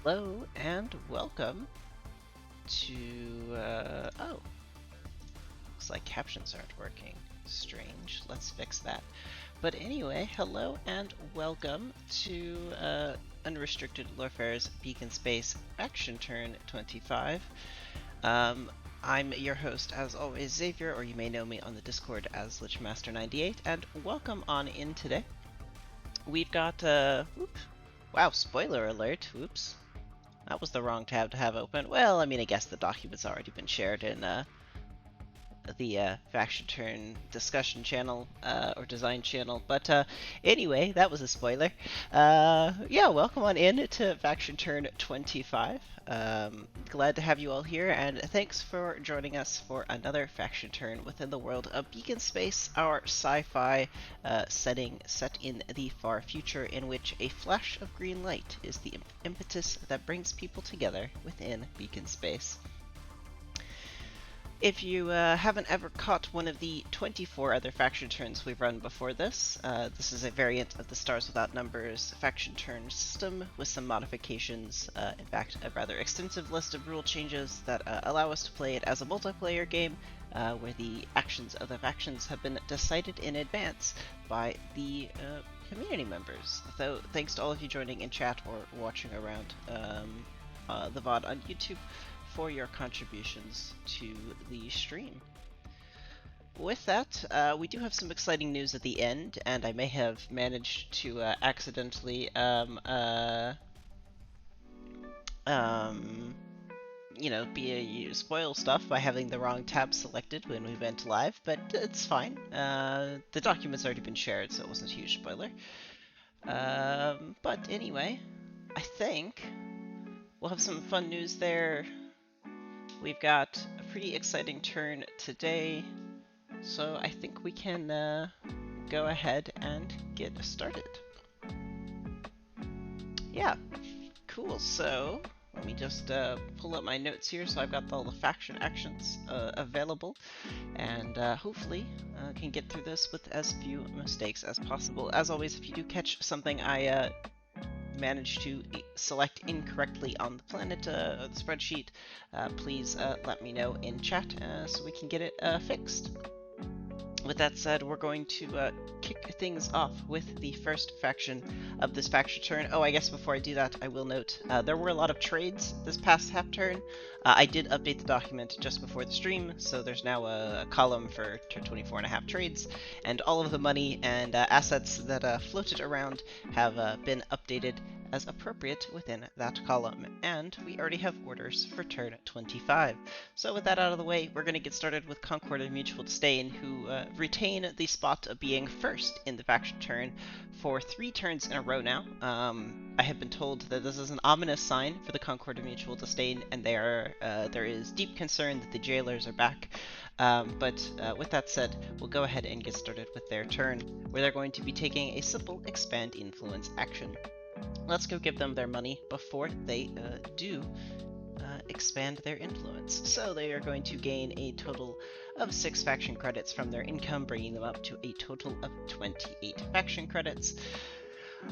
Hello and welcome to, oh, looks like captions aren't working. Strange, let's fix that. But anyway, hello and welcome to Unrestricted Warfare's Beacon Space Action Turn 25. I'm your host, as always, Xavier, or you may know me on the Discord as Lichmaster98, and welcome on in today. We've got, wow, spoiler alert, whoops. That was the wrong tab to have open. Well, I mean, I guess the document's already been shared in the Faction Turn discussion channel, or design channel. But anyway, that was a spoiler. Yeah, welcome on in to Faction Turn 25. Glad to have you all here, and thanks for joining us for another Faction Turn within the world of Beacon Space, our sci-fi setting set in the far future, in which a flash of green light is the impetus that brings people together within Beacon Space. If you haven't ever caught one of the 24 other faction turns we've run before this, this is a variant of the Stars Without Numbers faction turn system with some modifications, in fact a rather extensive list of rule changes that allow us to play it as a multiplayer game where the actions of the factions have been decided in advance by the community members. So thanks to all of you joining in chat or watching around the VOD on YouTube for your contributions to the stream. With that, we do have some exciting news at the end, and I may have managed to accidentally, spoil stuff by having the wrong tab selected when we went live, but it's fine. The document's already been shared, so it wasn't a huge spoiler. But anyway, I think we'll have some fun news there. We've got a pretty exciting turn today, so I think we can go ahead and get started. Yeah, cool. So let me just pull up my notes here, so I've got all the faction actions available, and hopefully can get through this with as few mistakes as possible. As always, if you do catch something I managed to select incorrectly on the planet the spreadsheet, please let me know in chat so we can get it fixed. With that said, we're going to kick things off with the first faction of this faction turn. Oh, I guess before I do that, I will note there were a lot of trades this past half turn. I did update the document just before the stream, so there's now a column for 24.5 trades, and all of the money and assets that floated around have been updated as appropriate within that column, and we already have orders for turn 25. So with that out of the way, we're going to get started with Concord of Mutual Disdain, who retain the spot of being first in the faction turn for 3 turns in a row now. I have been told that this is an ominous sign for the Concord of Mutual Disdain, and there is deep concern that the jailers are back. But with that said, we'll go ahead and get started with their turn, where they're going to be taking a simple Expand Influence action. Let's go give them their money before they do expand their influence. So they are going to gain a total of 6 faction credits from their income, bringing them up to a total of 28 faction credits.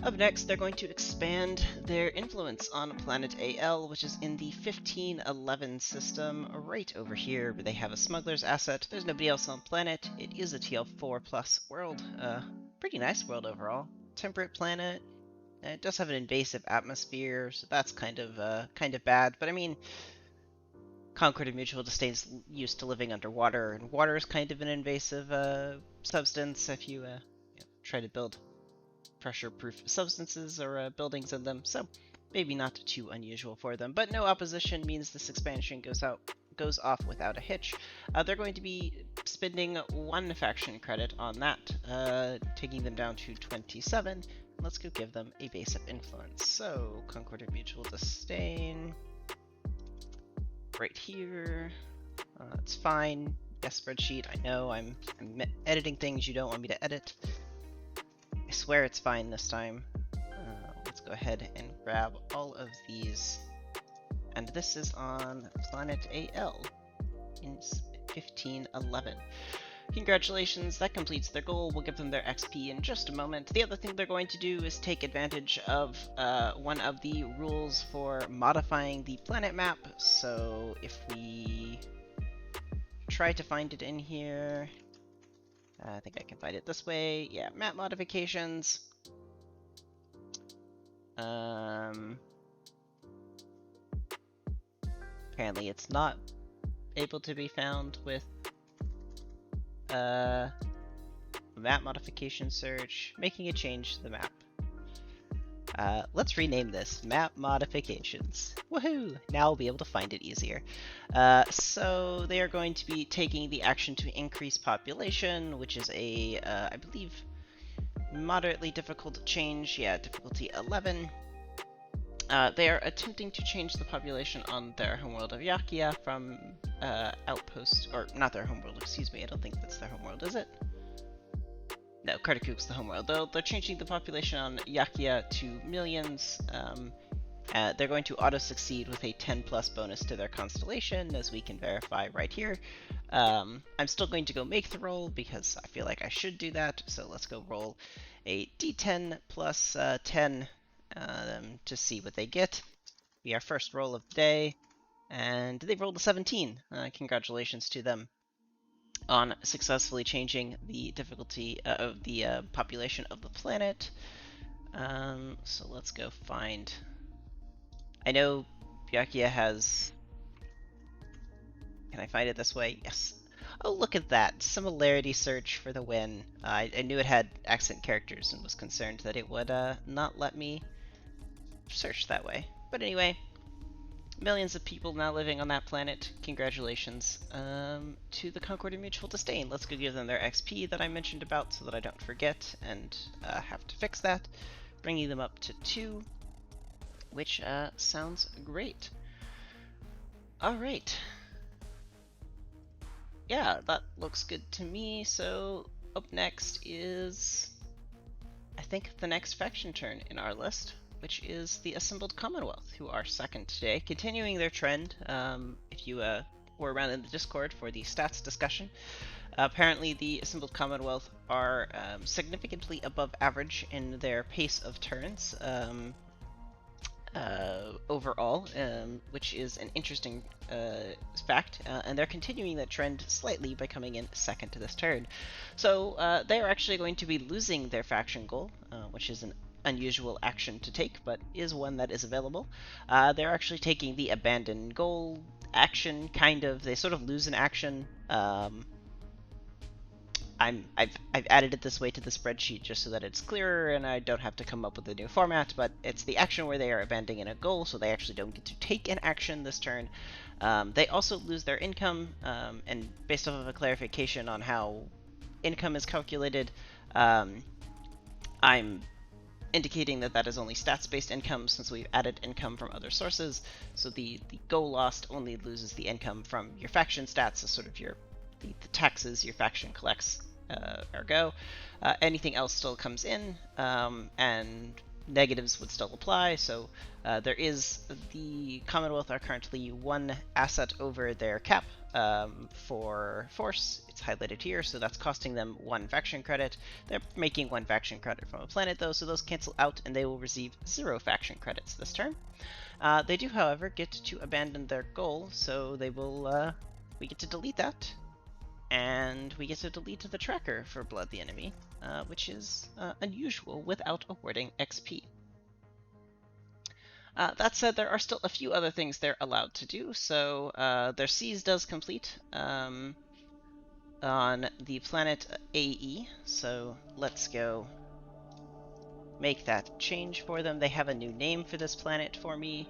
Up next, they're going to expand their influence on planet AL, which is in the 1511 system, right over here, where they have a smuggler's asset. There's nobody else on planet. It is a TL4 plus world. Pretty nice world overall. Temperate planet. It does have an invasive atmosphere, so that's kind of bad. But I mean, Concord of Mutual Disdain's used to living underwater, and water is kind of an invasive substance if you try to build pressure-proof substances or buildings in them. So maybe not too unusual for them. But no opposition means this expansion goes off without a hitch. They're going to be spending 1 faction credit on that, taking them down to 27. Let's go give them a base of influence. So, Concord of Mutual Disdain, right here. It's fine. Yes, spreadsheet. I know I'm editing things you don't want me to edit. I swear it's fine this time. Let's go ahead and grab all of these. And this is on planet AL in 1511. Congratulations, that completes their goal. We'll give them their XP in just a moment. The other thing they're going to do is take advantage of one of the rules for modifying the planet map. So if we try to find it in here, I think I can find it this way. Yeah, map modifications. Apparently it's not able to be found with map modification search, making a change to the map. Let's rename this Map Modifications. Woohoo! Now we'll be able to find it easier. So they are going to be taking the action to increase population, which is a, I believe, moderately difficult change. Yeah, difficulty 11. They are attempting to change the population on their homeworld of Yakia from outpost, or not their homeworld, excuse me, I don't think that's their homeworld, is it? No, Kartakuk's the homeworld. They're changing the population on Yakia to millions. They're going to auto-succeed with a 10+ bonus to their constellation, as we can verify right here. I'm still going to go make the roll, because I feel like I should do that, so let's go roll a d10 plus 10 to see what they get. Be our first roll of the day, and they've rolled a 17. Congratulations to them on successfully changing the difficulty of the population of the planet. So let's go find... I know Byakuya has... Can I find it this way? Yes. Oh, look at that. Similarity search for the win. I knew it had accent characters and was concerned that it would not let me search that way. But anyway, millions of people now living on that planet. Congratulations to the Concord and Mutual Disdain. Let's go give them their XP that I mentioned about so that I don't forget and have to fix that. Bringing them up to 2, which sounds great. Alright. Yeah, that looks good to me. So up next is, I think, the next faction turn in our list, which is the Assembled Commonwealth, who are second today, continuing their trend. If you were around in the Discord for the stats discussion, apparently the Assembled Commonwealth are significantly above average in their pace of turns overall, which is an interesting fact, and they're continuing that trend slightly by coming in second to this turn. So they are actually going to be losing their faction goal, which is an unusual action to take, but is one that is available. They're actually taking the abandon goal action, kind of. They sort of lose an action. I've added it this way to the spreadsheet just so that it's clearer and I don't have to come up with a new format, but it's the action where they are abandoning a goal, so they actually don't get to take an action this turn. They also lose their income, and based off of a clarification on how income is calculated, I'm indicating that that is only stats-based income since we've added income from other sources, so the goal lost only loses the income from your faction stats, so sort of the taxes your faction collects, ergo. Anything else still comes in, and negatives would still apply, so there is, the Commonwealth are currently 1 asset over their cap for force. It's highlighted here, so that's costing them 1 faction credit. They're making 1 faction credit from a planet though, so those cancel out and they will receive 0 faction credits this turn. They do, however, get to abandon their goal, so they will, we get to delete that. And we get to delete the tracker for Blood the Enemy, which is unusual without awarding XP. That said, there are still a few other things they're allowed to do, so their siege does complete on the planet AE, so let's go make that change for them. They have a new name for this planet for me.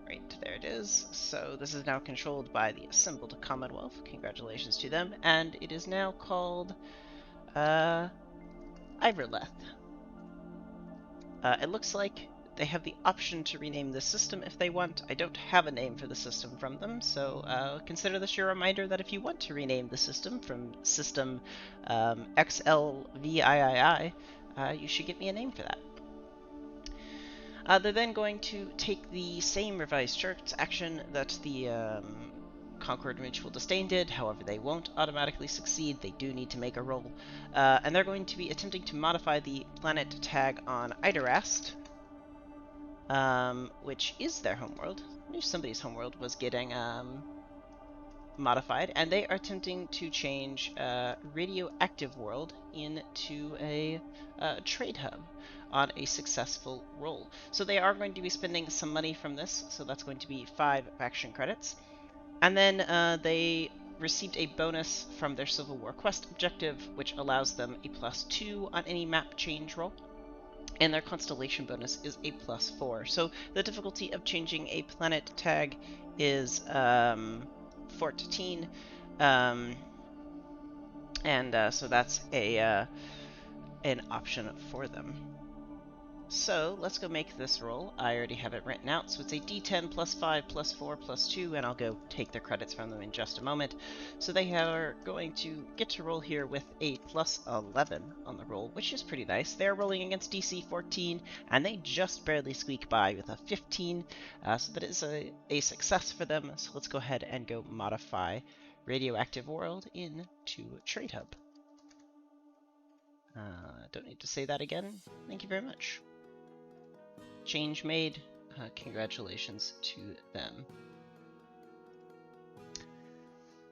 Right, there it is. So this is now controlled by the Assembled Commonwealth. Congratulations to them. And it is now called Iverleth. It looks like they have the option to rename the system if they want. I don't have a name for the system from them, so consider this your reminder that if you want to rename the system from System XLVIII, you should give me a name for that. They're then going to take the same revised charts action that the Concord Mutual Disdain did. However, they won't automatically succeed. They do need to make a roll. And they're going to be attempting to modify the planet tag on Idarast, which is their homeworld. I knew somebody's homeworld was getting modified, and they are attempting to change Radioactive World into a trade hub on a successful roll. So they are going to be spending some money from this, so that's going to be 5 faction credits. And then they received a bonus from their Civil War quest objective, which allows them a +2 on any map change roll. And their constellation bonus is a +4. So the difficulty of changing a planet tag is 14, so that's an option for them. So let's go make this roll. I already have it written out, so it's a d10 +5 +4 +2, and I'll go take their credits from them in just a moment. So they are going to get to roll here with a +11 on the roll, which is pretty nice. They're rolling against DC 14, and they just barely squeak by with a 15, so that is a success for them. So let's go ahead and go modify Radioactive World into Trade Hub. Don't need to say that again. Thank you very much. Change made. Congratulations to them.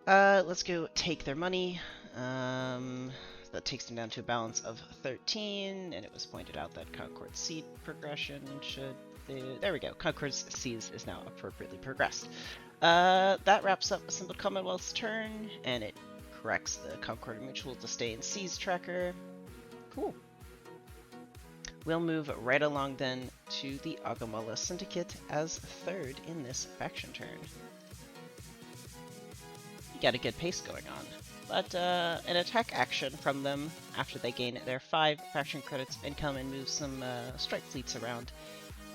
Let's go take their money. That takes them down to a balance of 13, and it was pointed out that Concord's seed progression should... There we go. Concord's seeds is now appropriately progressed. That wraps up Assembled Commonwealth's turn, and it corrects the Concord Mutual Disdain Seas tracker. Cool. We'll move right along then to the Agamala Syndicate as third in this faction turn. You got a good pace going on, but an attack action from them after they gain their 5 faction credits of income and move some strike fleets around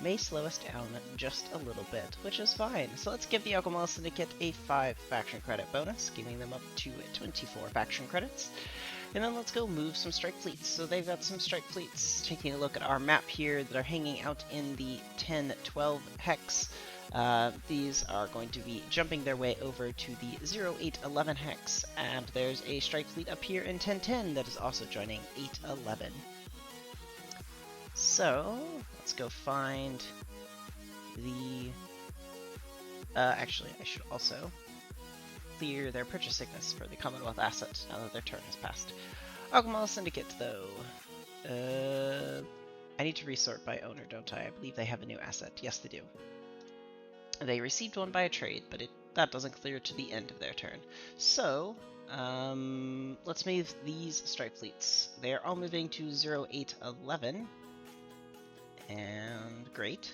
may slow us down just a little bit, which is fine. So let's give the Agamala Syndicate a 5 faction credit bonus, giving them up to 24 faction credits. And then let's go move some strike fleets. So they've got some strike fleets. Taking a look at our map here that are hanging out in the 10-12 hex. These are going to be jumping their way over to the 0811 hex. And there's a strike fleet up here in 1010 that is also joining 811. So let's go find the... actually, I should also clear their purchase sickness for the Commonwealth asset now that their turn has passed. Agamala Syndicate, though. I need to resort by owner, don't I? I believe they have a new asset. Yes, they do. They received one by a trade, but that doesn't clear to the end of their turn. So, let's move these strike fleets. They are all moving to 0811. And great.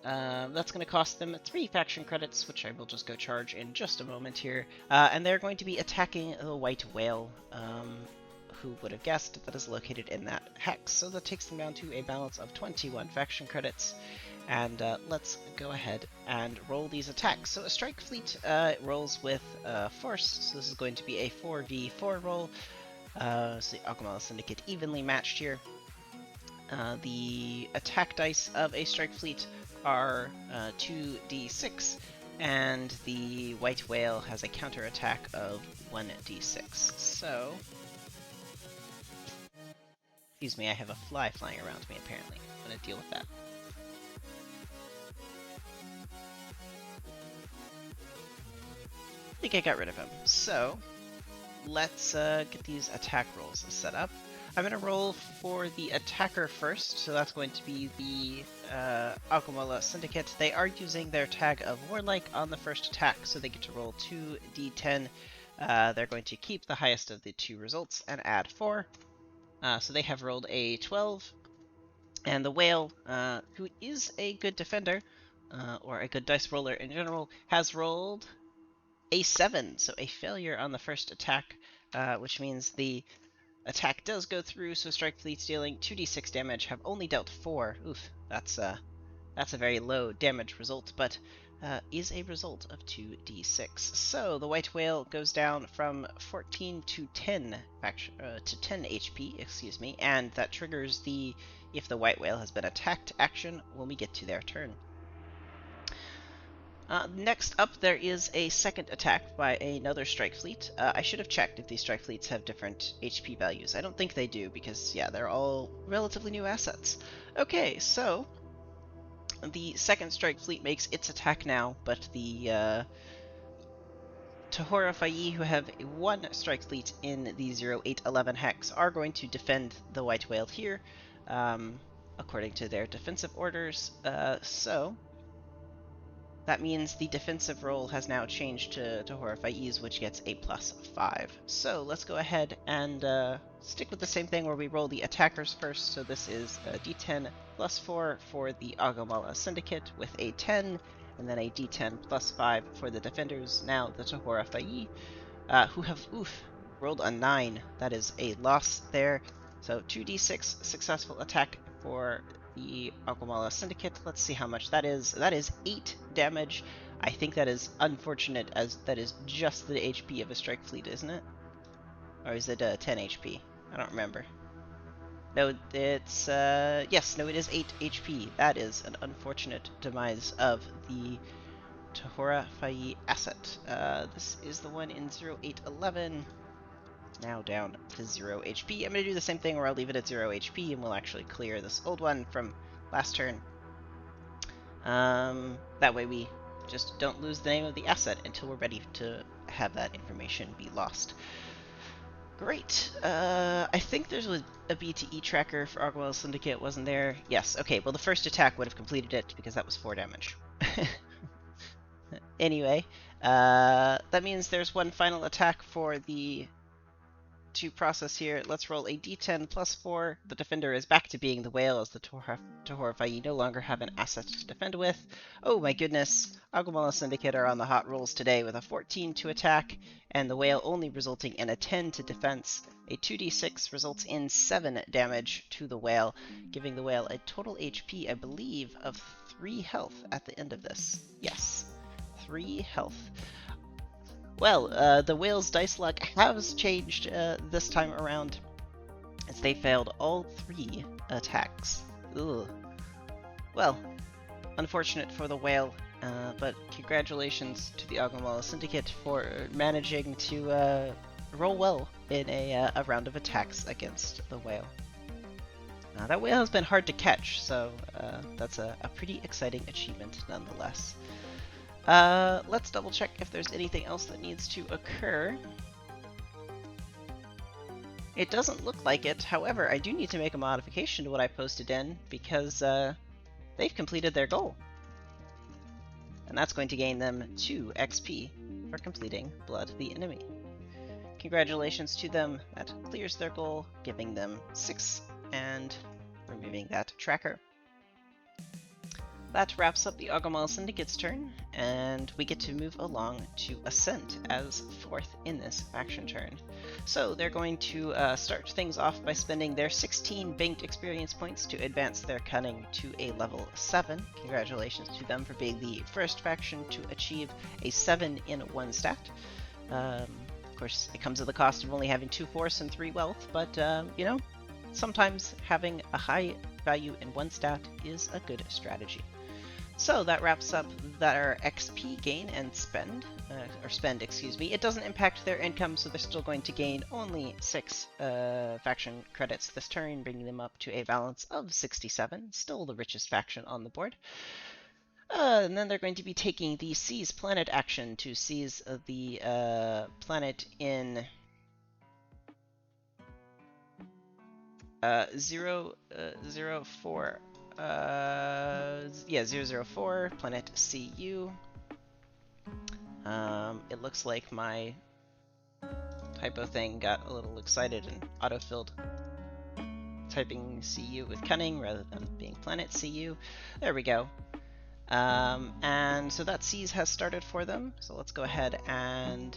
That's going to cost them 3 faction credits, which I will just go charge in just a moment here. And they're going to be attacking the White Whale, who would have guessed that is located in that hex. So that takes them down to a balance of 21 faction credits. And let's go ahead and roll these attacks. So a strike fleet rolls with force, so this is going to be a 4v4 roll. So the Agamala Syndicate evenly matched here. The attack dice of a strike fleet are 2d6, and the White Whale has a counter attack of 1d6. So, excuse me, I have a fly flying around me apparently. I'm going to deal with that. I think I got rid of him. So, let's get these attack rolls set up. I'm going to roll for the attacker first, so that's going to be the Agamala Syndicate. They are using their tag of Warlike on the first attack, so they get to roll 2d10. They're going to keep the highest of the 2 results and add 4. So they have rolled a 12. And the Whale, who is a good defender, or a good dice roller in general, has rolled a 7, so a failure on the first attack, which means the attack does go through, so strike fleets dealing 2d6 damage have only dealt 4. Oof, that's a very low damage result, but is a result of 2d6. So the White Whale goes down from 14 to 10 to 10 HP, excuse me, and that triggers the if the White Whale has been attacked action when we get to their turn. Next up, there is a second attack by another strike fleet. I should have checked if these strike fleets have different HP values. I don't think they do because, yeah, they're all relatively new assets. Okay, so the second strike fleet makes its attack now, but the Tahora Fayi, who have one strike fleet in the 0811 hex, are going to defend the White Whale here, according to their defensive orders. So that means the defensive roll has now changed to Tahora Fayi's, which gets a +5. So let's go ahead and stick with the same thing where we roll the attackers first. So this is a d10 +4 for the Agomala Syndicate with a 10, and then a d10 +5 for the defenders. Now the Tahora Fayi, who have, rolled a 9. That is a loss there. So 2d6 successful attack for the Agomala Syndicate. Let's see how much that is. That is 8 damage. I think that is unfortunate, as that is just the HP of a strike fleet, isn't it? Or is it 10 HP? I don't remember. No, it's, yes, no, it is 8 HP. That is an unfortunate demise of the Tahora Fayi asset. This is the one in 0811. Now down to 0 HP. I'm going to do the same thing where I'll leave it at 0 HP and we'll actually clear this old one from last turn. That way we just don't lose the name of the asset until we're ready to have that information be lost. Great. I think there's a BTE tracker for Agomala Syndicate, wasn't there? Yes, okay, well the first attack would have completed it because that was 4 damage. Anyway, that means there's one final attack for the to process here. Let's roll a d10 +4. The defender is back to being the whale, as the Tahora Fayi no longer have an asset to defend with. Oh my goodness, Agomala Syndicate are on the hot rolls today with a 14 to attack, and the whale only resulting in a 10 to defense. A 2d6 results in 7 damage to the whale, giving the whale a total HP, I believe, of 3 health at the end of this. Yes, 3 health. Well, the whale's dice luck has changed this time around, as they failed all 3 attacks. Ugh. Well, unfortunate for the whale, but congratulations to the Agomala Syndicate for managing to roll well in a round of attacks against the whale. That whale has been hard to catch, so that's a pretty exciting achievement nonetheless. Let's double check if there's anything else that needs to occur. It doesn't look like it. However, I do need to make a modification to what I posted in because they've completed their goal. And that's going to gain them 2 XP for completing Blood the Enemy. Congratulations to them. That clears their goal, giving them 6 and removing that tracker. That wraps up the Agomala Syndicate's turn, and we get to move along to Ascent as 4th in this faction turn. So they're going to start things off by spending their 16 banked experience points to advance their cunning to a level 7. Congratulations to them for being the first faction to achieve a 7 in 1 stat. Of course, it comes at the cost of only having 2 force and 3 wealth, but, you know, sometimes having a high value in 1 stat is a good strategy. So that wraps up their XP gain and spend, excuse me. It doesn't impact their income, so they're still going to gain only 6 faction credits this turn, bringing them up to a balance of 67, still the richest faction on the board. And then they're going to be taking the Seize Planet action to seize the planet in 004. 004, planet CU. It looks like my typo thing got a little excited and autofilled typing CU with cunning rather than being planet CU. There we go. And so that seize has started for them. So let's go ahead and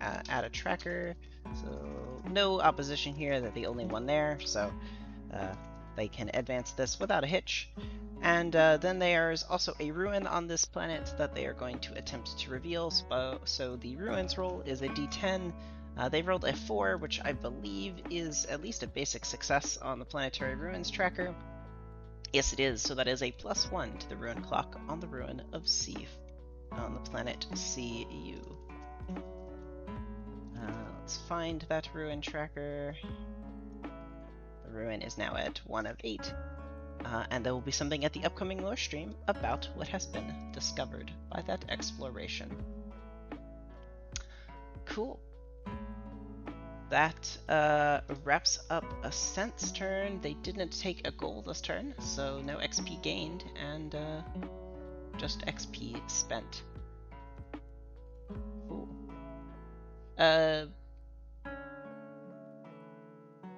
add a tracker. So no opposition here, they're the only one there. So they can advance this without a hitch. And then there's also a ruin on this planet that they are going to attempt to reveal. So the ruins roll is a d10. They've rolled a 4, which I believe is at least a basic success on the planetary ruins tracker. Yes, it is. So that is a +1 to the ruin clock on the ruin of Sieve. on the planet CU. Let's find that ruin tracker. The ruin is now at 1 of 8. And there will be something at the upcoming lore stream about what has been discovered by that exploration. Cool. That wraps up Ascent's turn. They didn't take a goal this turn, so no XP gained, and just XP spent. Cool.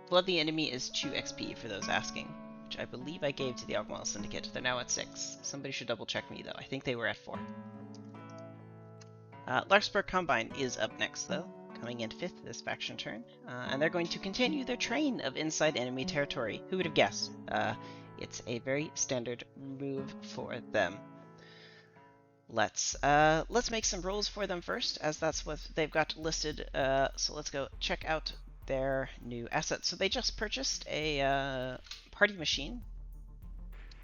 Blood the enemy is 2 XP for those asking, which I believe I gave to the Albemarle Syndicate. They're now at 6. Somebody should double check me though. I think they were at 4. Larkspur Combine is up next though, coming in 5th this faction turn, and they're going to continue their train of inside enemy territory. Who would have guessed? It's a very standard move for them. Let's make some rolls for them first, as that's what they've got listed. So let's go check out their new assets. So they just purchased a party machine.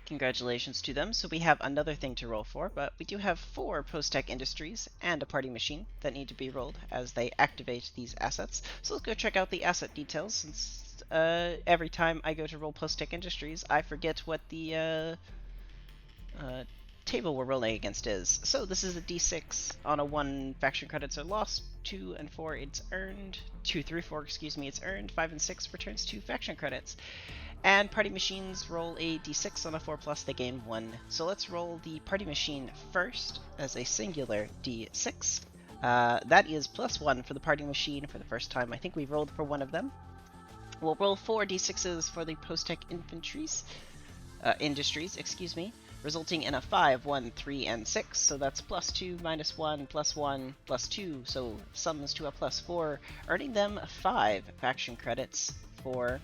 Congratulations to them. So we have another thing to roll for, but we do have 4 post-tech industries and a party machine that need to be rolled as they activate these assets. So let's go check out the asset details, since every time I go to roll post-tech industries, I forget what the table we're rolling against is. So this is a d6. On a 1, faction credits are lost. 2 and 4, it's earned. 2 through 4, excuse me, it's earned. 5 and 6 returns 2 faction credits. And party machines roll a d6. On a 4+, they gain 1. So let's roll the party machine first as a singular d6. That is +1 for the party machine for the first time. I think we've rolled for one of them. We'll roll 4 d6s for the post-tech industries, excuse me, resulting in a 5, 1, 3, and 6. So that's +2, -1, +1, +2. So sums to a +4, earning them 5 faction credits for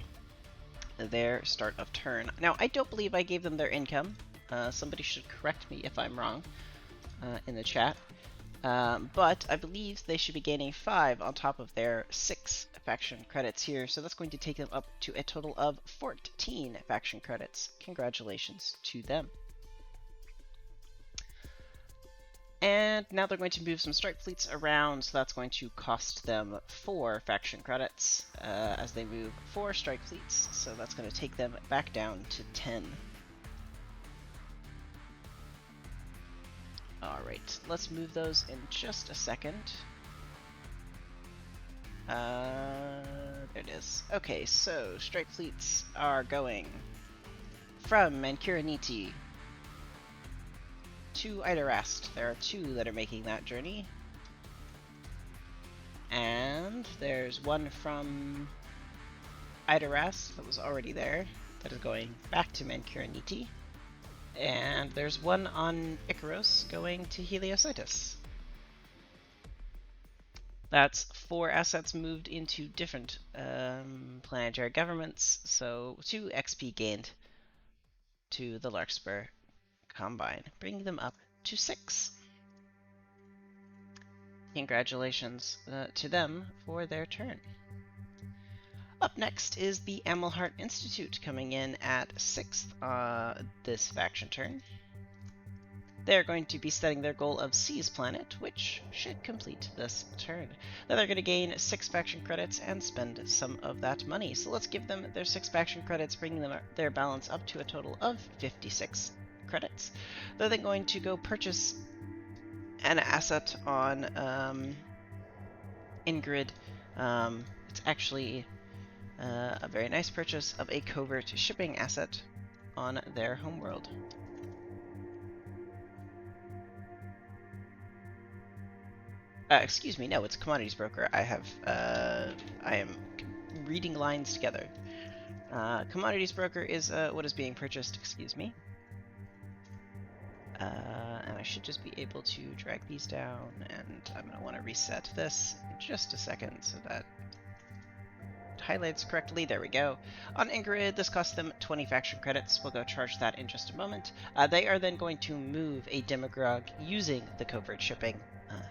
their start of turn. Now, I don't believe I gave them their income. Somebody should correct me if I'm wrong in the chat. But I believe they should be gaining 5 on top of their 6 faction credits here. So that's going to take them up to a total of 14 faction credits. Congratulations to them. And now they're going to move some strike fleets around, so that's going to cost them 4 faction credits as they move 4 strike fleets. So that's going to take them back down to 10. Alright, let's move those in just a second. There it is. Okay, so strike fleets are going from Mancuraniti to Idarast. There are 2 that are making that journey. And there's one from Idarast that was already there that is going back to Mancuraniti. And there's one on Icaros going to Heliositis. That's 4 assets moved into different planetary governments, so 2 XP gained to the Larkspur Combine, bringing them up to 6. Congratulations to them for their turn. Up next is the Amelhart Institute, coming in at 6th this faction turn. They're going to be setting their goal of Sea's Planet, which should complete this turn. Now they're going to gain 6 faction credits and spend some of that money. So let's give them their 6 faction credits, bringing them their balance up to a total of 56 credits. They're then going to go purchase an asset on Ingrid. It's actually a very nice purchase of a covert shipping asset on their homeworld. Excuse me, no, it's a commodities broker. I am reading lines together. Commodities broker is what is being purchased, excuse me. And I should just be able to drag these down, and I'm going to want to reset this in just a second so that it highlights correctly. There we go. On Ingrid, this costs them 20 faction credits. We'll go charge that in just a moment. They are then going to move a demagogue using the covert shipping.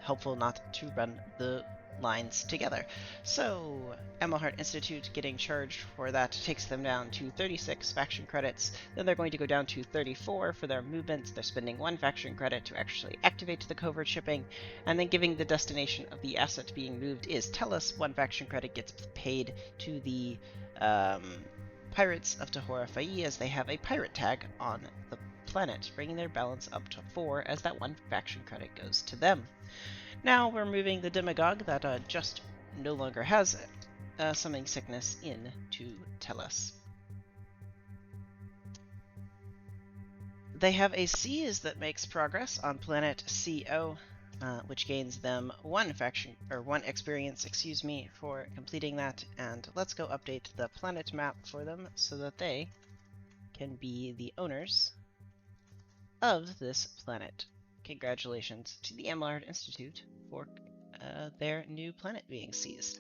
Helpful not to run the lines together. So, Emelhart Institute getting charged for that takes them down to 36 faction credits. Then they're going to go down to 34 for their movements. They're spending 1 faction credit to actually activate the covert shipping, and then giving the destination of the asset being moved is Tellus. 1 faction credit gets paid to the Pirates of Tahora Fai as they have a pirate tag on the planet, bringing their balance up to 4 as that 1 faction credit goes to them. Now we're moving the Demagogue that just no longer has summoning sickness in to Tellus. They have a Seize that makes progress on planet CO, which gains them 1 experience, for completing that. And let's go update the planet map for them so that they can be the owners of this planet. Congratulations to the Emelhart Institute for their new planet being seized.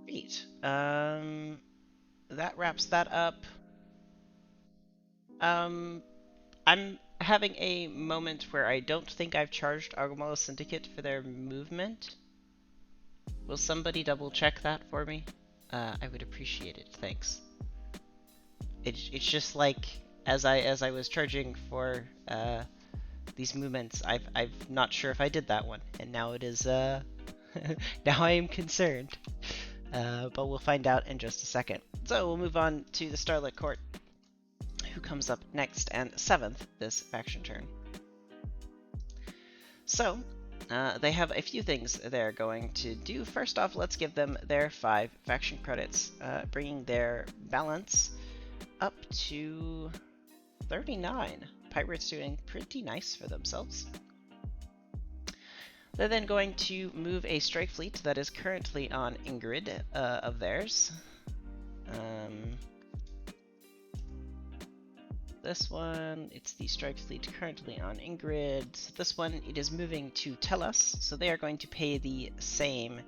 Great. That wraps that up. I'm having a moment where I don't think I've charged Agumala Syndicate for their movement. Will somebody double check that for me? I would appreciate it. Thanks. It's just like as I was charging for these movements, I'm not sure if I did that one, and now it is now I am concerned. But we'll find out in just a second. So we'll move on to the Starlit Court, who comes up next and 7th this faction turn. So they have a few things they're going to do. First off, let's give them their 5 faction credits, bringing their balance up to 39. Pirates doing pretty nice for themselves. They're then going to move a strike fleet that is currently on Ingrid of theirs. This one, it's the strike fleet currently on Ingrid. This one, it is moving to Tellus, so they are going to pay the same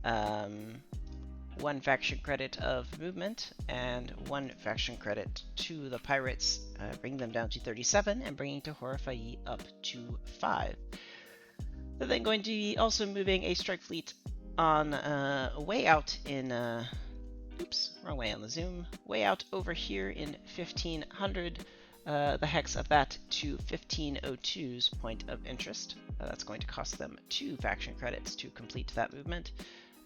1 faction credit of movement and 1 faction credit to the pirates, bringing them down to 37 and bringing Tahora Fai up to 5. They're then going to be also moving a strike fleet on way out in oops, wrong way on the zoom. Way out over here in 1500, the hex of that to 1502's point of interest. That's going to cost them 2 faction credits to complete that movement.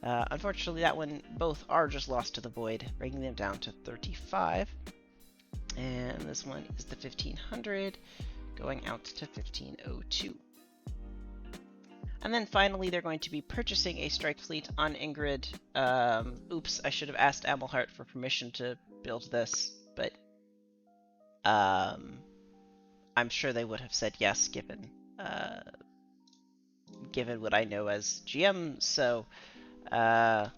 Unfortunately, that one, both are just lost to the void, bringing them down to 35. And this one is the 1500, going out to 1502. And then finally, they're going to be purchasing a strike fleet on Ingrid. Oops, I should have asked Emelhart for permission to build this, but I'm sure they would have said yes, given what I know as GM. So I'm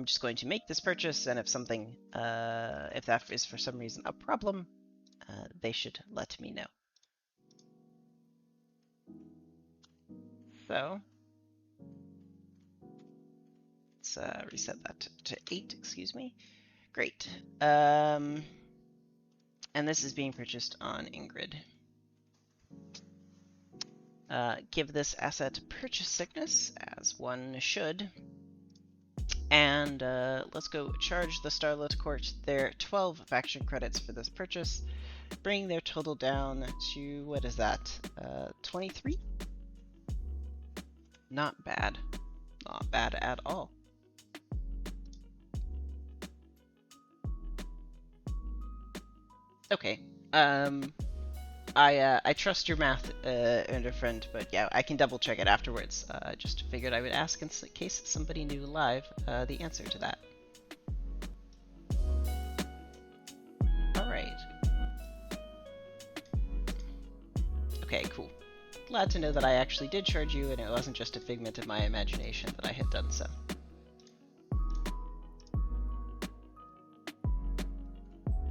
just going to make this purchase, and if something, if that is for some reason a problem, they should let me know. So let's reset that to 8, excuse me. Great. And this is being purchased on Ingrid. Give this asset purchase sickness, as one should. And let's go charge the Starlit Court their 12 faction credits for this purchase, bringing their total down to, what is that, 23? Not bad. Not bad at all. Okay. I trust your math, friend, but yeah, I can double check it afterwards. Just figured I would ask in case somebody knew live the answer to that. Alright. Okay, cool. Glad to know that I actually did charge you and it wasn't just a figment of my imagination that I had done so.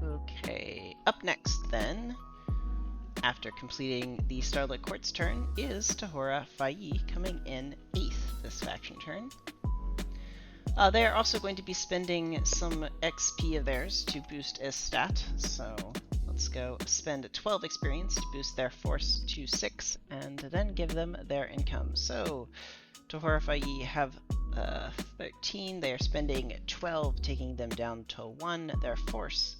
Okay, up next then, after completing the Starlit Court's turn, is Tahora Fai coming in 8th this faction turn. They are also going to be spending some XP of theirs to boost a stat, so let's go spend 12 experience to boost their force to 6, and then give them their income. So, Tohora Fai have 13, they are spending 12, taking them down to 1. Their force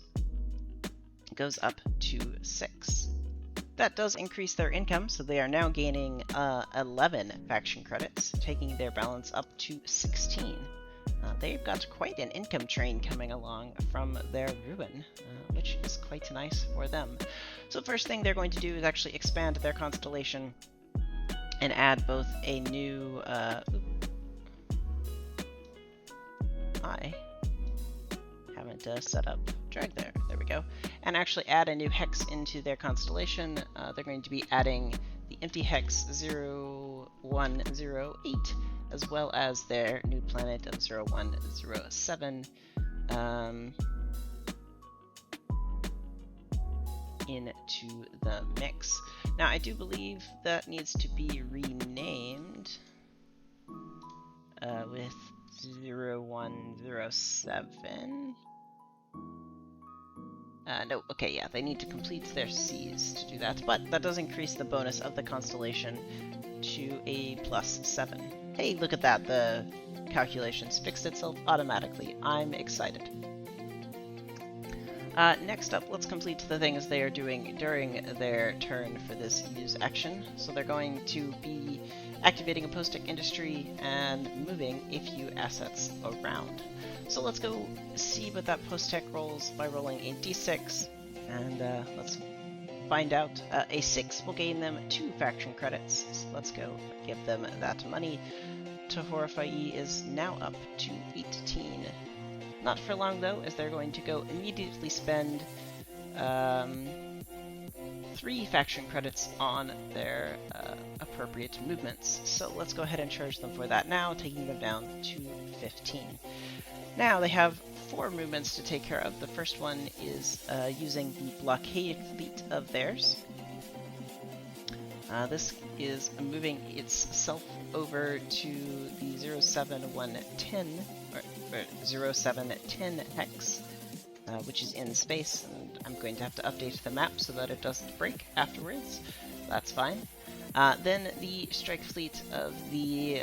goes up to 6. That does increase their income, so they are now gaining 11 faction credits, taking their balance up to 16. They've got quite an income train coming along from their ruin, which is quite nice for them. So first thing they're going to do is actually expand their constellation and add both a new... I haven't set up drag there. There we go. And actually add a new hex into their constellation. They're going to be adding the empty hex 0108, as well as their new planet of 0107 into the mix. Now, I do believe that needs to be renamed with 0107. No, okay, yeah, they need to complete their C's to do that, but that does increase the bonus of the constellation to a +7. Hey, look at that, the calculations fixed itself automatically. I'm excited. Next up, let's complete the things they are doing during their turn for this use action. So they're going to be activating a post-tech industry and moving a few assets around. So let's go see what that post-tech rolls by rolling a d6, and let's find out. A 6 will gain them 2 faction credits, so let's go give them that money. Tohora Fai is now up to 18. Not for long though, as they're going to go immediately spend 3 faction credits on their appropriate movements. So let's go ahead and charge them for that now, taking them down to 15. Now they have 4 movements to take care of. The first one is using the blockade fleet of theirs. This is moving itself over to the 07110 or 0710 hex, which is in space, and I'm going to have to update the map so that it doesn't break afterwards. That's fine. Then the strike fleet of the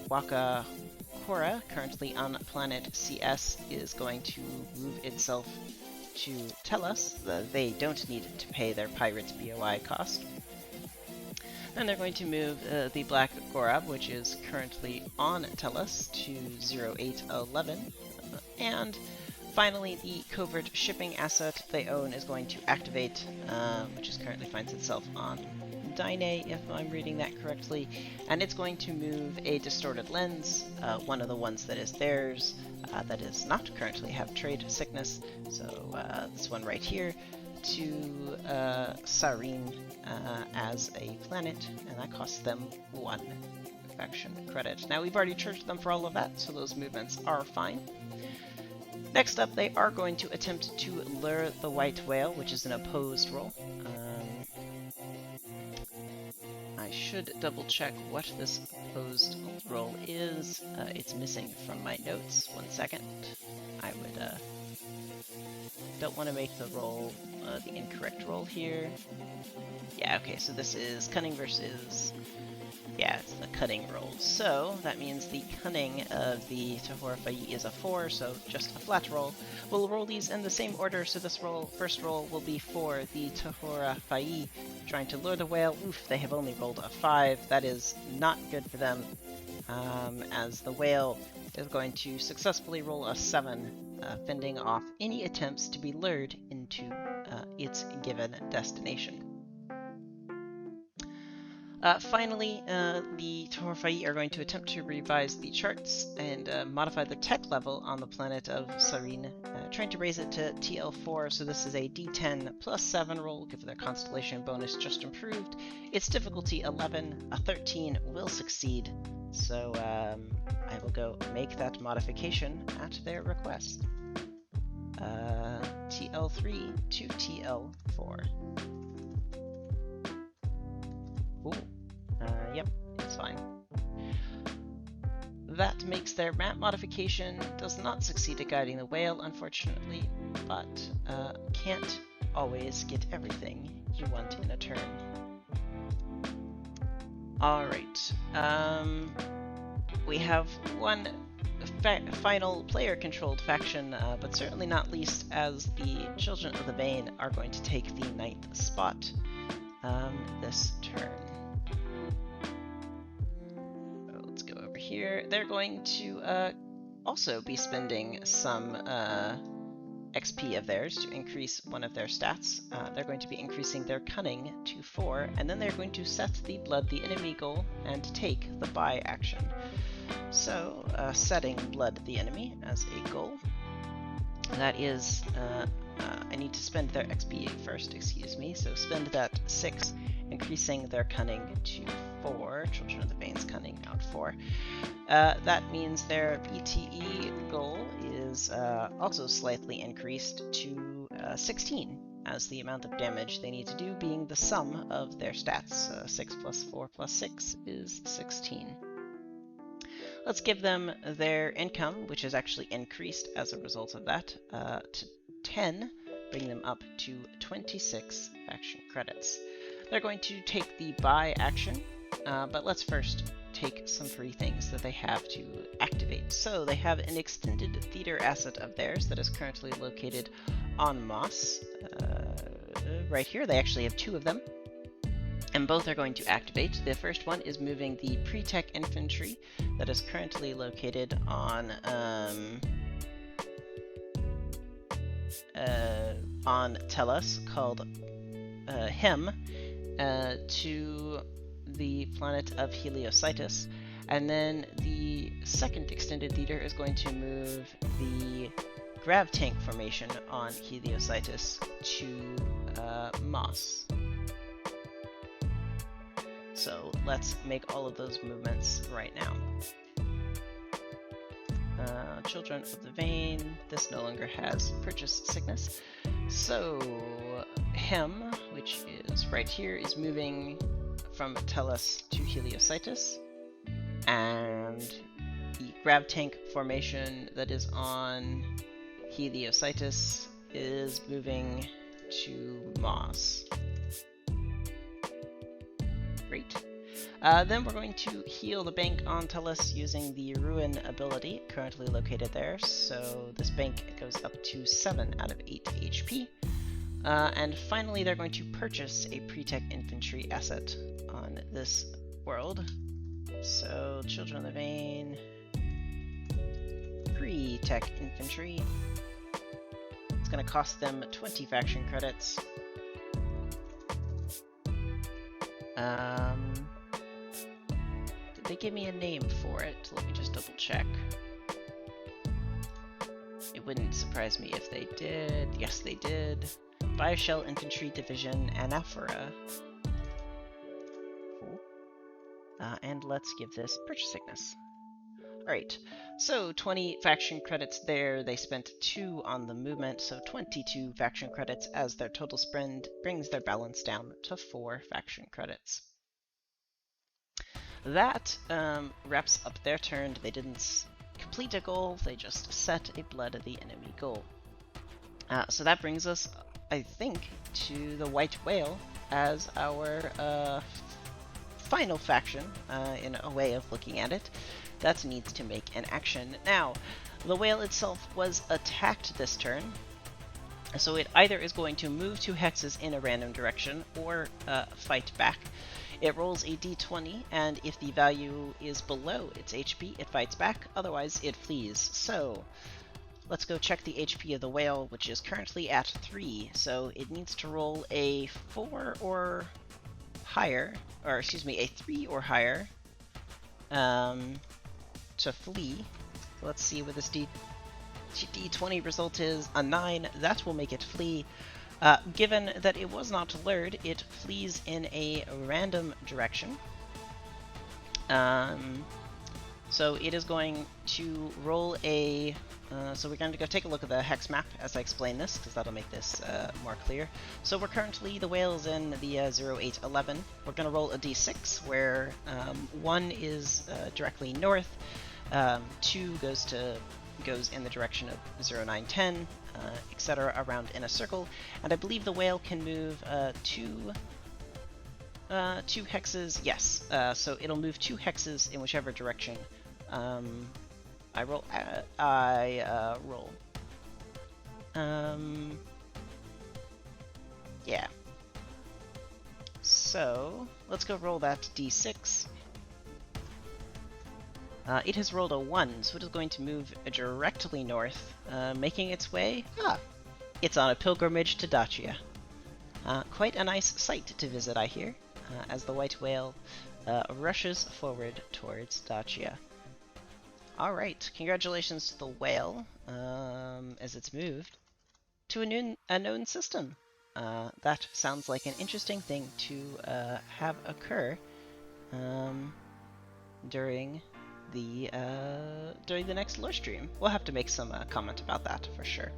Waka Kora, currently on planet CS, is going to move itself to Tellus. They don't need to pay their pirates BOI cost. Then they're going to move the Black Gorab, which is currently on Tellus, to 0811. And finally, the covert shipping asset they own is going to activate, which is currently finds itself on Dyne, if I'm reading that correctly, and it's going to move a distorted lens, one of the ones that is theirs, that does not currently have trade sickness, so this one right here, to Sareen as a planet, and that costs them 1 faction credit. Now, we've already charged them for all of that, so those movements are fine. Next up, they are going to attempt to lure the white whale, which is an opposed roll. I should double check what this opposed roll is. It's missing from my notes. 1 second. I would don't want to make the roll the incorrect roll here. Yeah, okay, so this is cunning versus... Yeah, it's the cunning roll. So that means the cunning of the Tohora Fai is a 4, so just a flat roll. We'll roll these in the same order, so this first roll will be for the Tohora Fai trying to lure the whale. Oof, they have only rolled a 5. That is not good for them, as the whale is going to successfully roll a 7, fending off any attempts to be lured into its given destination. Finally, the Tohora Fai are going to attempt to revise the charts and modify the tech level on the planet of Sareen, trying to raise it to TL4, so this is a D10 plus 7 roll, given their constellation bonus just improved. Its difficulty 11, a 13 will succeed, so I will go make that modification at their request. TL3 to TL4. Ooh. Yep, it's fine. That makes their map modification. Does not succeed at guiding the whale, unfortunately, but can't always get everything you want in a turn. Alright, we have one final player-controlled faction, but certainly not least, as the Children of the Vein are going to take the 9th spot this turn. So let's go over here. They're going to also be spending some XP of theirs to increase one of their stats. They're going to be increasing their cunning to 4, and then they're going to set the blood the enemy goal and take the buy action. So, setting blood the enemy as a goal. That is, I need to spend their XP first, excuse me, so spend that 6, increasing their cunning to 4. Children of the Veins cunning out 4. That means their BTE goal is also slightly increased to 16, as the amount of damage they need to do being the sum of their stats. 6 plus 4 plus 6 is 16. Let's give them their income, which is actually increased as a result of that, to 10, bring them up to 26 faction credits. They're going to take the buy action, but let's first take some free things that they have to activate. So they have an extended theater asset of theirs that is currently located on Moss. Right here, they actually have 2 of them, and both are going to activate. The first one is moving the pre-tech infantry that is currently located on Tellus, called Hem, to the planet of Heliocytus. And then the second extended theater is going to move the grav tank formation on Heliocytus to Moss. So let's make all of those movements right now. Children of the Vein, this no longer has purchase sickness. So Hem, which is right here, is moving from Tellus to Heliocytus, and the grav tank formation that is on Heliocytus is moving to Moss. Great. Then we're going to heal the bank on Tellus using the Ruin ability currently located there. So this bank goes up to 7 out of 8 HP. And finally, they're going to purchase a pre-tech infantry asset on this world. So Children of the Vein, pre-tech infantry. It's going to cost them 20 faction credits. Did they give me a name for it? Let me just double check. It wouldn't surprise me if they did. Yes, they did. Bioshell Infantry Division Anaphora. Cool. And let's give this purchase sickness. Alright, so 20 faction credits there. They spent 2 on the movement, so 22 faction credits as their total spend brings their balance down to 4 faction credits. That wraps up their turn. They didn't complete a goal, they just set a blood of the enemy goal. So that brings us, I think, to the White Whale as our final faction, in a way of looking at it, that needs to make an action. Now, the whale itself was attacked this turn, so it either is going to move 2 hexes in a random direction or fight back. It rolls a d20, and if the value is below its HP, it fights back, otherwise it flees. So, let's go check the HP of the whale, which is currently at 3, so it needs to roll a 4 or higher, or excuse me, a 3 or higher, to flee. Let's see what this d20 result is. A 9, that will make it flee. Given that it was not lured, it flees in a random direction. So it is going to roll a... so we're going to go take a look at the hex map as I explain this, because that'll make this more clear. So we're currently, the whale is in the 0811. We're going to roll a d6, where 1 is directly north, 2 goes in the direction of 0910, etc. around in a circle, and I believe the whale can move two hexes. Yes, so it'll move 2 hexes in whichever direction I roll. Roll. Yeah. So let's go roll that d6. It has rolled a 1, so it is going to move directly north, making its way. It's on a pilgrimage to Dacia. Quite a nice sight to visit, I hear, as the white whale rushes forward towards Dacia. Alright, congratulations to the whale, as it's moved to a known system. That sounds like an interesting thing to have occur during the next lore stream. We'll have to make some comment about that for sure.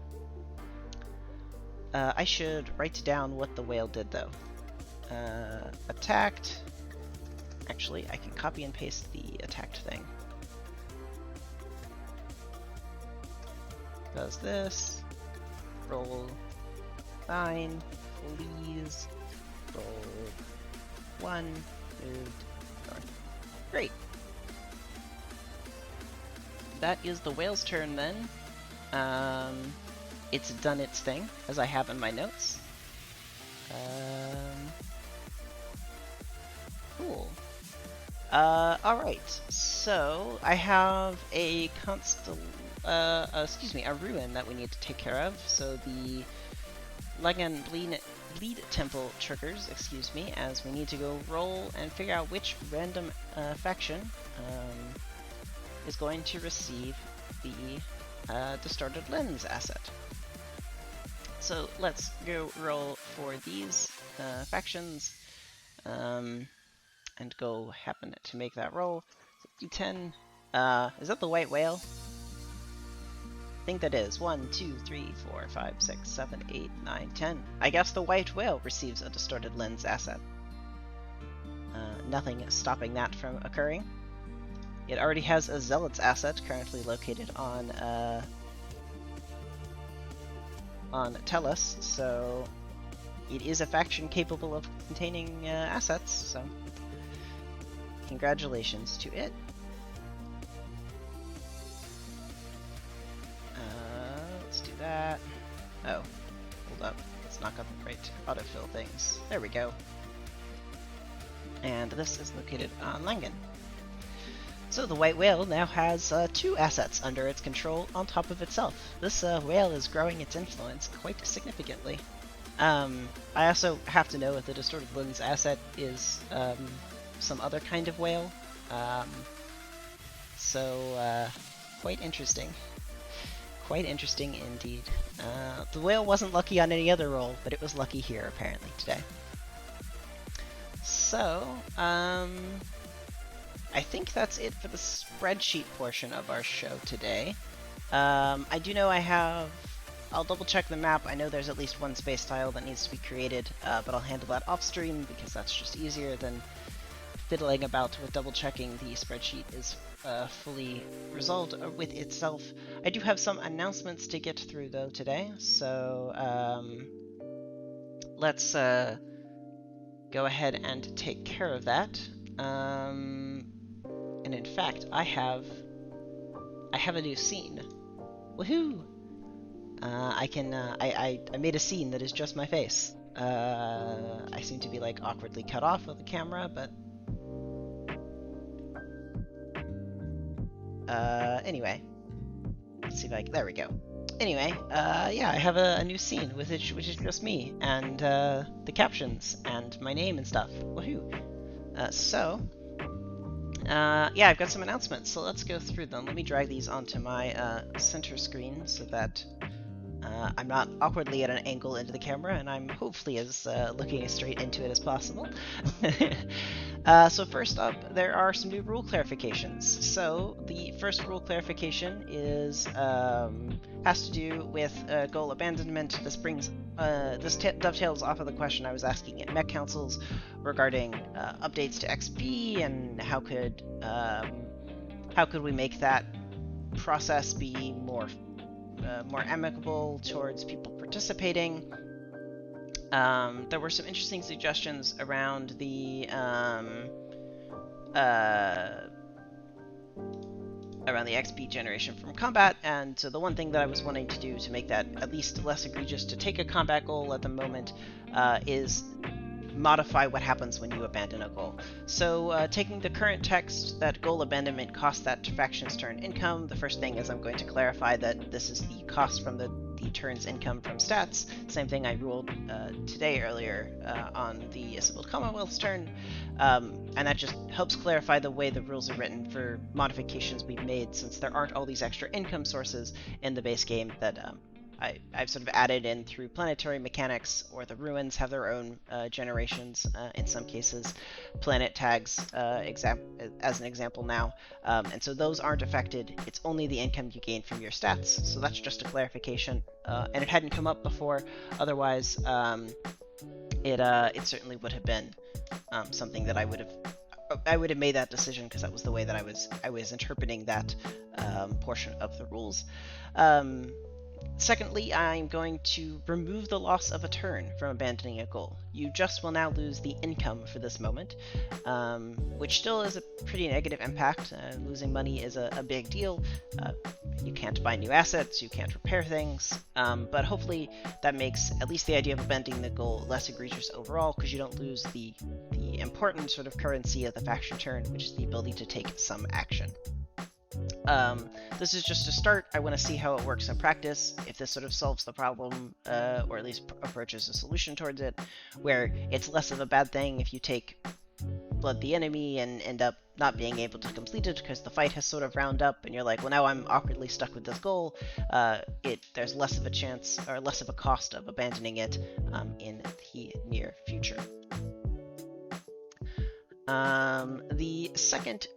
I should write down what the whale did though. Attacked. Actually, I can copy and paste the attacked thing. Does this. Roll 9. Please. Roll 1. Moved north. Great. That is the whale's turn then. It's done its thing, as I have in my notes. Cool. Alright, so I have a a ruin that we need to take care of. So the Legan Bleed Temple triggers, as we need to go roll and figure out which random faction is going to receive the Distorted Lens asset. So let's go roll for these factions and go happen to make that roll. So D10. Is that the white whale? I think that is. 1, 2, 3, 4, 5, 6, 7, 8, 9, 10. I guess the white whale receives a Distorted Lens asset. Nothing is stopping that from occurring. It already has a Zealot's asset currently located on Tellus, so it is a faction capable of containing assets, so congratulations to it. Let's do that. Oh, hold up. Let's knock on the right autofill things. There we go. And this is located on Langen. So the white whale now has 2 assets under its control on top of itself. This whale is growing its influence quite significantly. I also have to know if the Distorted Lens asset is some other kind of whale. So quite interesting. Quite interesting indeed. The whale wasn't lucky on any other roll, but it was lucky here apparently today. So, I think that's it for the spreadsheet portion of our show today. I do know I'll double check the map. I know there's at least one space tile that needs to be created, but I'll handle that off stream because that's just easier than fiddling about with double checking the spreadsheet is fully resolved with itself. I do have some announcements to get through though today, so let's go ahead and take care of that. And in fact, I have a new scene. Woohoo! I made a scene that is just my face. I seem to be like awkwardly cut off of the camera, but anyway, let's see if there we go. Anyway, yeah, I have a new scene which is just me and the captions and my name and stuff. Woohoo! Yeah, I've got some announcements, so let's go through them. Let me drag these onto my center screen so that I'm not awkwardly at an angle into the camera, and I'm hopefully looking as straight into it as possible. So first up, there are some new rule clarifications. So the first rule clarification is has to do with goal abandonment. This dovetails off of the question I was asking at Mech Councils regarding updates to XP and how could we make that process be more more amicable towards people participating. There were some interesting suggestions around the XP generation from combat, and so the one thing that I was wanting to do to make that at least less egregious to take a combat goal at the moment is modify what happens when you abandon a goal. So taking the current text that goal abandonment costs that faction's turn income, the first thing is I'm going to clarify that this is the cost from the turn's income from stats. Same thing I ruled today earlier on the Assembled Commonwealth's turn. And that just helps clarify the way the rules are written for modifications we've made, since there aren't all these extra income sources in the base game that I've sort of added in through planetary mechanics, or the ruins have their own generations in some cases, planet tags as an example now, and so those aren't affected. It's only the income you gain from your stats, so that's just a clarification, and it hadn't come up before. Otherwise, it certainly would have been something that I would have made that decision, because that was the way that I was interpreting that portion of the rules. Secondly, I'm going to remove the loss of a turn from abandoning a goal. You just will now lose the income for this moment, which still is a pretty negative impact. Losing money is a big deal. You can't buy new assets, you can't repair things, but hopefully that makes at least the idea of abandoning the goal less egregious overall, because you don't lose the important sort of currency of the faction turn, which is the ability to take some action. This is just a start. I want to see how it works in practice, if this sort of solves the problem, or at least approaches a solution towards it, where it's less of a bad thing if you take Blood the Enemy and end up not being able to complete it because the fight has sort of round up, and you're like, well, now I'm awkwardly stuck with this goal. There's less of a chance, or less of a cost of abandoning it in the near future. The second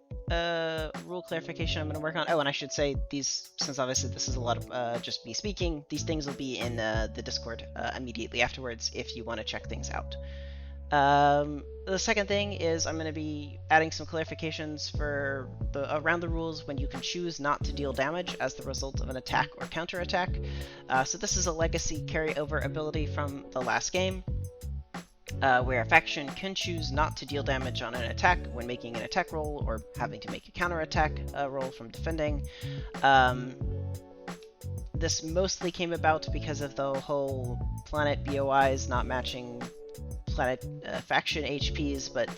rule clarification I'm going to work on. Oh, and I should say these, since obviously this is a lot of just me speaking, these things will be in the Discord immediately afterwards if you want to check things out. The second thing is I'm going to be adding some clarifications for around the rules when you can choose not to deal damage as the result of an attack or counterattack. So this is a legacy carryover ability from the last game, where a faction can choose not to deal damage on an attack when making an attack roll, or having to make a counterattack roll from defending. This mostly came about because of the whole planet BOIs not matching planet faction HPs, but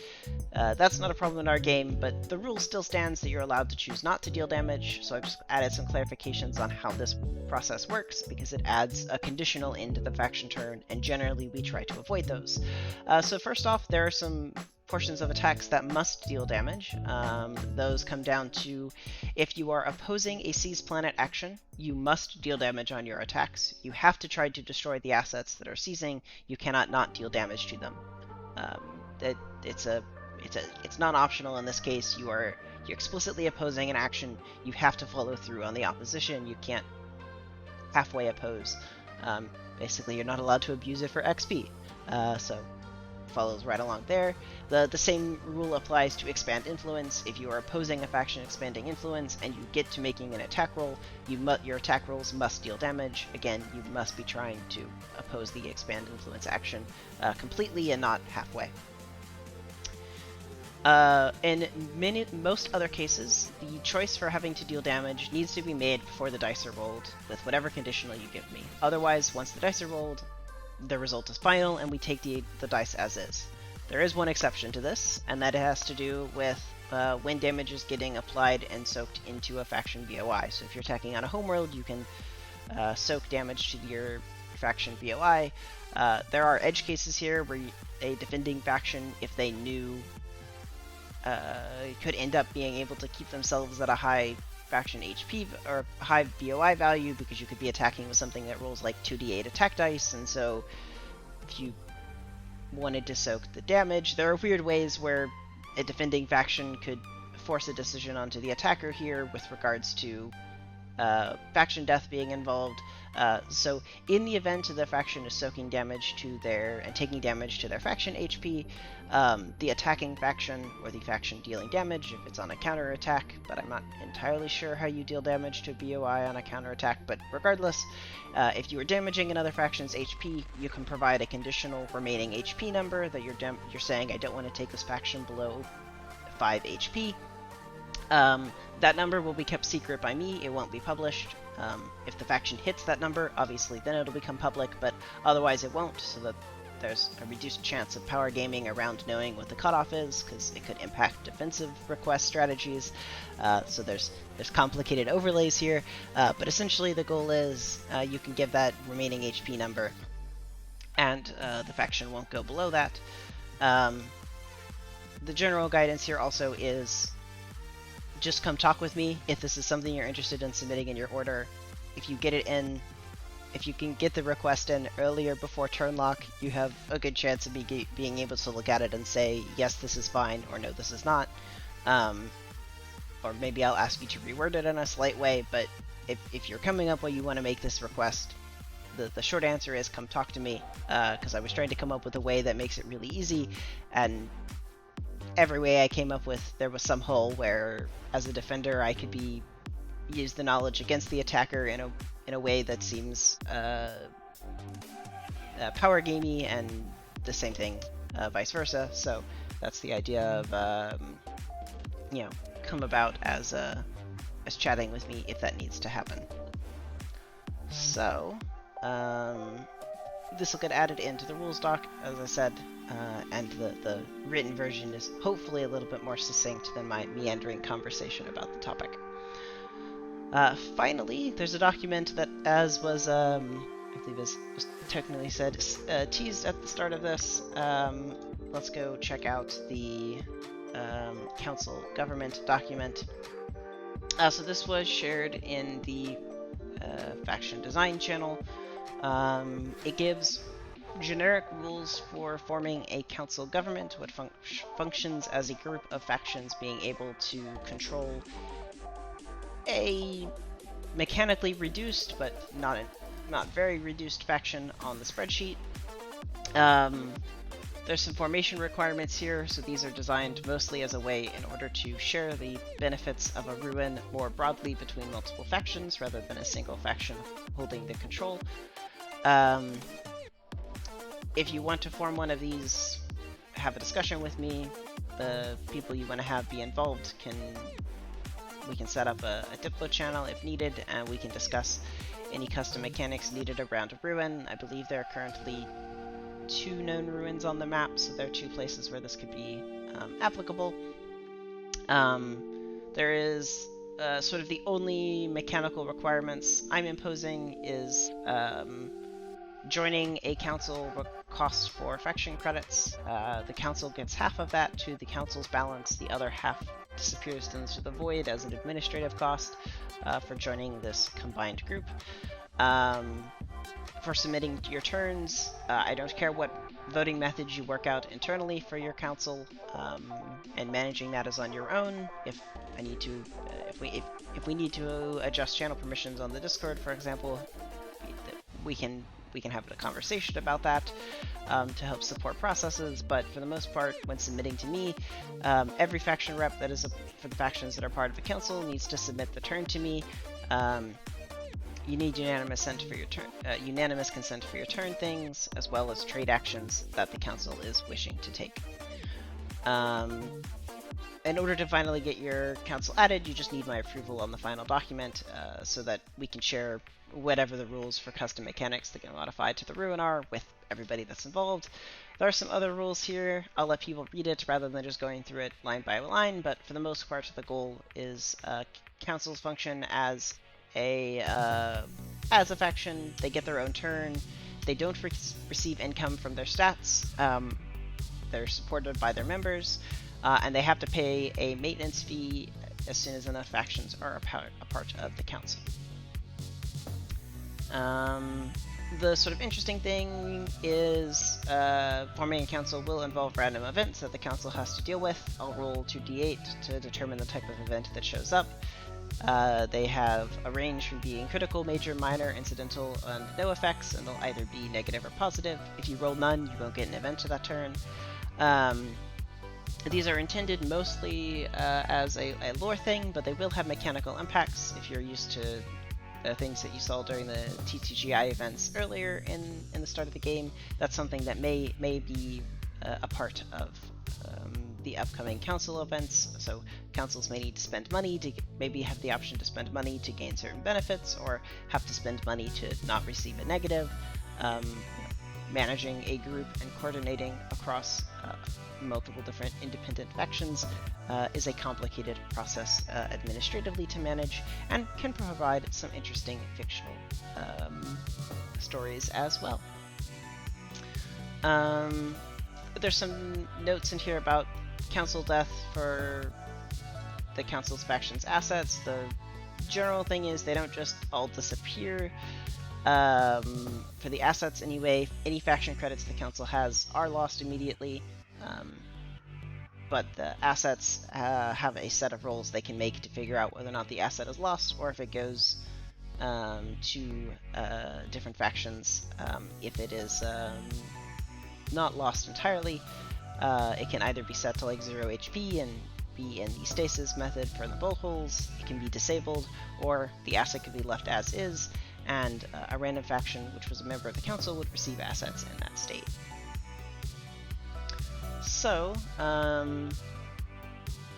that's not a problem in our game, but the rule still stands that you're allowed to choose not to deal damage, so I've just added some clarifications on how this process works, because it adds a conditional into the faction turn, and generally we try to avoid those. So first off, there are some portions of attacks that must deal damage. Those come down to, if you are opposing a Seize Planet action, you must deal damage on your attacks. You have to try to destroy the assets that are seizing. You cannot not deal damage to them. It's non-optional in this case. You're explicitly opposing an action. You have to follow through on the opposition. You can't halfway oppose. Basically, you're not allowed to abuse it for XP. So follows right along there. The same rule applies to Expand Influence. If you are opposing a faction expanding influence and you get to making an attack roll, your attack rolls must deal damage. Again, you must be trying to oppose the Expand Influence action completely and not halfway. In most other cases, the choice for having to deal damage needs to be made before the dice are rolled, with whatever conditional you give me. Otherwise, once the dice are rolled, the result is final, and we take the dice as is. There is one exception to this, and that has to do with when damage is getting applied and soaked into a faction BOI. So if you're attacking on a homeworld, you can soak damage to your faction BOI. There are edge cases here where a defending faction, if they knew, could end up being able to keep themselves at a high faction HP or high BOI value, because you could be attacking with something that rolls like 2d8 attack dice, and so if you wanted to soak the damage, there are weird ways where a defending faction could force a decision onto the attacker here with regards to faction death being involved. So in the event the faction is soaking damage to their and taking damage to their faction HP, the attacking faction or the faction dealing damage if it's on a counterattack, but I'm not entirely sure how you deal damage to BOI on a counterattack, but regardless, if you are damaging another faction's HP, you can provide a conditional remaining HP number that you're saying, I don't want to take this faction below 5 HP. That number will be kept secret by me, it won't be published. If the faction hits that number, obviously then it'll become public, but otherwise it won't, so that there's a reduced chance of power gaming around knowing what the cutoff is, because it could impact defensive request strategies. So there's complicated overlays here, but essentially the goal is you can give that remaining HP number, and the faction won't go below that. The general guidance here also is just come talk with me if this is something you're interested in submitting in your order. If you get it in, if you can get the request in earlier before turn lock, you have a good chance of being able to look at it and say, yes, this is fine, or no, this is not. Or maybe I'll ask you to reword it in a slight way, but if you're coming up while you want to make this request, the short answer is come talk to me, because I was trying to come up with a way that makes it really easy, and every way I came up with, there was some hole where, as a defender, I could use the knowledge against the attacker in a way that seems power gamey, and the same thing vice versa. So that's the idea of come about as chatting with me if that needs to happen. So this will get added into the rules doc, as I said. And the written version is hopefully a little bit more succinct than my meandering conversation about the topic. Finally, there's a document that, as was, I believe was technically said, teased at the start of this. Let's go check out the council government document. So this was shared in the faction design channel. It gives generic rules for forming a council government, what functions as a group of factions being able to control a mechanically reduced, but not very reduced faction on the spreadsheet. There's some formation requirements here, so these are designed mostly as a way in order to share the benefits of a ruin more broadly between multiple factions, rather than a single faction holding the control. If you want to form one of these, have a discussion with me. The people you want to have be involved we can set up a Diplo channel if needed, and we can discuss any custom mechanics needed around a ruin. I believe there are currently 2 known ruins on the map, so there are 2 places where this could be applicable. There is sort of the only mechanical requirements I'm imposing is joining a council costs 4 faction credits. The council gets half of that to the council's balance. The other half disappears into the void as an administrative cost for joining this combined group. For submitting your turns, I don't care what voting methods you work out internally for your council, and managing that is on your own. If I need to, if we need to adjust channel permissions on the Discord, for example, we can have a conversation about that to help support processes. But for the most part, when submitting to me, every faction rep that is for the factions that are part of the council needs to submit the turn to me. You need unanimous consent for your turn things, as well as trade actions that the council is wishing to take. In order to finally get your council added, you just need my approval on the final document, so that we can share whatever the rules for custom mechanics that get modified to the ruin are with everybody that's involved. There are some other rules here. I'll let people read it rather than just going through it line by line, but for the most part, the goal is councils function as a faction. They get their own turn. They don't receive income from their stats. They're supported by their members, and they have to pay a maintenance fee as soon as enough factions are a part of the council. The sort of interesting thing is forming a council will involve random events that the council has to deal with. I'll roll 2d8 to determine the type of event that shows up. They have a range from being critical, major, minor, incidental, and no effects, and they'll either be negative or positive. If you roll none, you won't get an event to that turn. These are intended mostly as a lore thing, but they will have mechanical impacts if you're used to the things that you saw during the TTGI events earlier in the start of the game. That's something that may be a part of the upcoming council events. So councils may need to spend money to maybe have the option to spend money to gain certain benefits, or have to spend money to not receive a negative. Managing a group and coordinating across multiple different independent factions is a complicated process administratively to manage, and can provide some interesting fictional stories as well. There's some notes in here about council death for the council's factions assets. The general thing is they don't just all disappear. For the assets anyway, any faction credits the council has are lost immediately, but the assets have a set of rolls they can make to figure out whether or not the asset is lost, or if it goes to different factions. If it is not lost entirely, it can either be set to like 0 HP and be in the stasis method for the bullholes, it can be disabled, or the asset can be left as is, and a random faction, which was a member of the council, would receive assets in that state. So,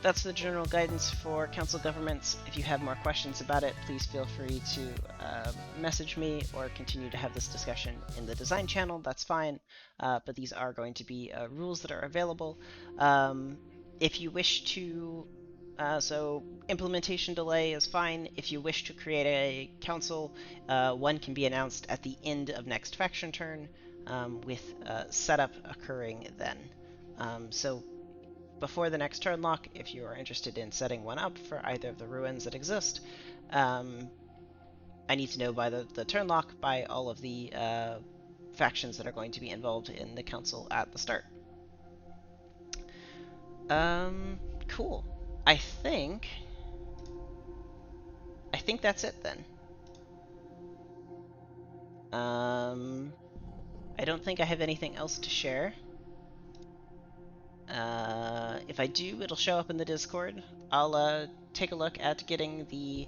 that's the general guidance for council governments. If you have more questions about it, please feel free to message me or continue to have this discussion in the design channel. That's fine, but these are going to be rules that are available. If you wish to so implementation delay is fine. If you wish to create a council, one can be announced at the end of next faction turn, with setup occurring then. So before the next turn lock, if you are interested in setting one up for either of the ruins that exist, I need to know by the turn lock by all of the factions that are going to be involved in the council at the start. Cool. I think that's it then. I don't think I have anything else to share. If I do, it'll show up in the Discord. I'll take a look at getting the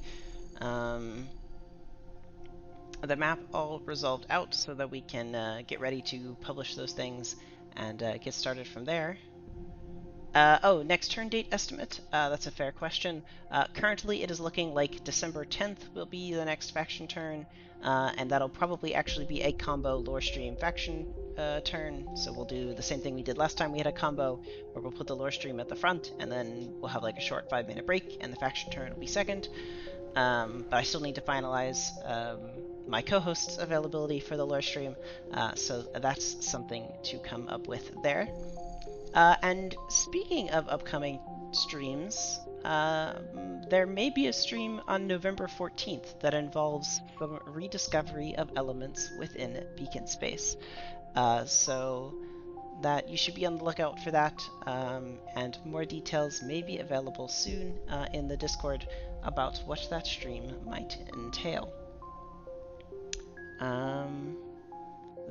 map all resolved out so that we can get ready to publish those things and get started from there. Oh, next turn date estimate? That's a fair question. Currently, it is looking like December 10th will be the next faction turn, and that'll probably actually be a combo lore stream faction turn. So we'll do the same thing we did last time we had a combo, where we'll put the lore stream at the front, and then we'll have like a short 5-minute break, and the faction turn will be second. But I still need to finalize my co-host's availability for the lore stream, so that's something to come up with there. And speaking of upcoming streams, there may be a stream on November 14th that involves some rediscovery of elements within Beacon Space. So that you should be on the lookout for that, and more details may be available soon in the Discord about what that stream might entail.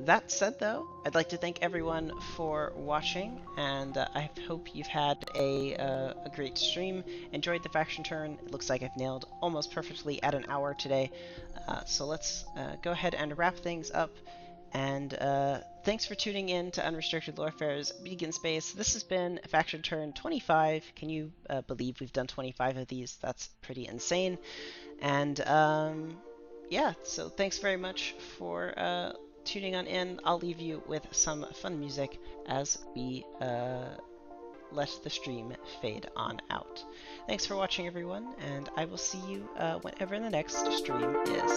That said, though, I'd like to thank everyone for watching, and I hope you've had a great stream, enjoyed the faction turn. It looks like I've nailed almost perfectly at an hour today, so let's go ahead and wrap things up, and thanks for tuning in to Unrestricted Lorefare's Beacon Space. This has been faction turn 25. Can you believe we've done 25 of these? That's pretty insane, and yeah, so thanks very much for tuning on in. I'll leave you with some fun music as we let the stream fade on out. Thanks for watching, everyone, and I will see you whenever the next stream is.